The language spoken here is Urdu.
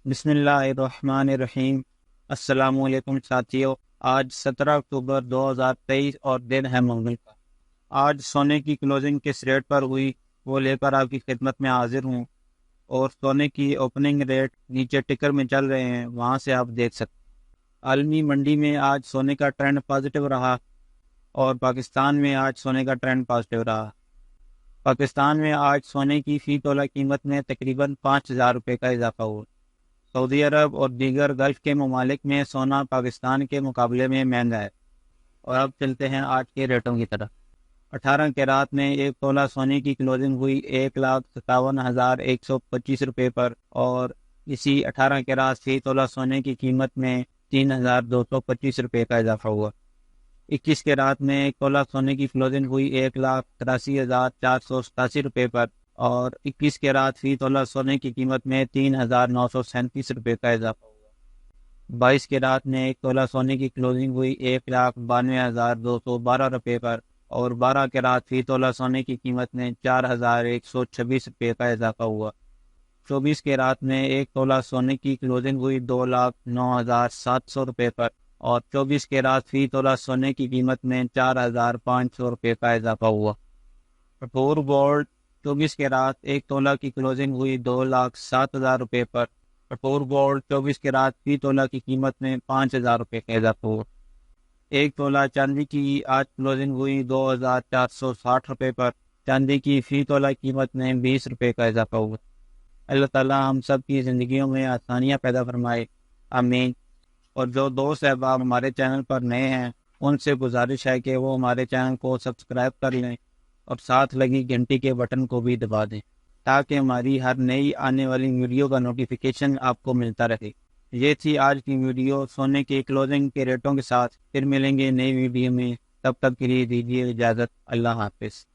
بسم اللہ الرحمن الرحیم۔ السلام علیکم ساتھیو، آج 17 اکتوبر 2023 اور دن ہے منگل کا۔ آج سونے کی کلوزنگ کس ریٹ پر ہوئی وہ لے کر آپ کی خدمت میں حاضر ہوں، اور سونے کی اوپننگ ریٹ نیچے ٹکر میں چل رہے ہیں، وہاں سے آپ دیکھ سکتے ہیں۔ عالمی منڈی میں آج سونے کا ٹرینڈ پازیٹیو رہا، اور پاکستان میں آج سونے کا ٹرینڈ پازیٹیو رہا۔ پاکستان میں آج سونے کی فی تولہ قیمت میں تقریباً 5,000 روپے کا اضافہ ہوا۔ سعودی عرب اور دیگر گلف کے ممالک میں سونا پاکستان کے مقابلے میں مہنگا ہے۔ اور اب چلتے ہیں آج کے ریٹوں کی طرف۔ 18 کیرات میں ایک تولہ سونے کی کلوزنگ ہوئی 1,57,125 روپے پر، اور اسی 18 کیرات فی تولہ سونے کی قیمت میں 3,225 روپے کا اضافہ ہوا۔ 21 کیرات میں ایک تولہ سونے کی کلوزنگ ہوئی 1,83,487 روپے پر، اور 21 کیرات فی تولہ سونے کی قیمت میں 3,937 روپے کا اضافہ ہوا۔ 22 کیرات میں ایک تولہ سونے کی کلوزنگ ہوئی 1,92,212 روپے پر، اور 12 کیرات فی تولہ سونے کی قیمت میں 4,126 روپے کا اضافہ ہوا۔ 24 کیرات میں ایک تولہ سونے کی کلوزنگ ہوئی 2,09,700 روپے پر، اور 24 کیرات فی تولہ سونے کی قیمت میں 4,500 روپے کا اضافہ ہوا۔ کپور گولڈ 24 کیرات ایک تولہ کی کلوزنگ ہوئی 2,07,000 روپے پر۔ کپور گولڈ 24 کیرات فی تولہ کی قیمت میں 5,000 روپے کا اضافہ ہوا۔ ایک تولہ چاندی کی آج کلوزنگ ہوئی 2,460 روپے پر۔ چاندی کی فی تولہ قیمت میں 20 روپے کا اضافہ ہوا۔ اللہ تعالیٰ ہم سب کی زندگیوں میں آسانیاں پیدا فرمائے، آمین۔ اور جو دوست احباب ہمارے چینل پر نئے ہیں، ان سے گزارش ہے کہ وہ ہمارے چینل کو سبسکرائب کر لیں، اور ساتھ لگی گھنٹی کے بٹن کو بھی دبا دیں، تاکہ ہماری ہر نئی آنے والی ویڈیو کا نوٹیفیکیشن آپ کو ملتا رہے۔ یہ تھی آج کی ویڈیو سونے کی کلوزنگ کے ریٹوں کے ساتھ۔ پھر ملیں گے نئی ویڈیو میں، تب تک کے لیے دیجیے اجازت۔ اللہ حافظ۔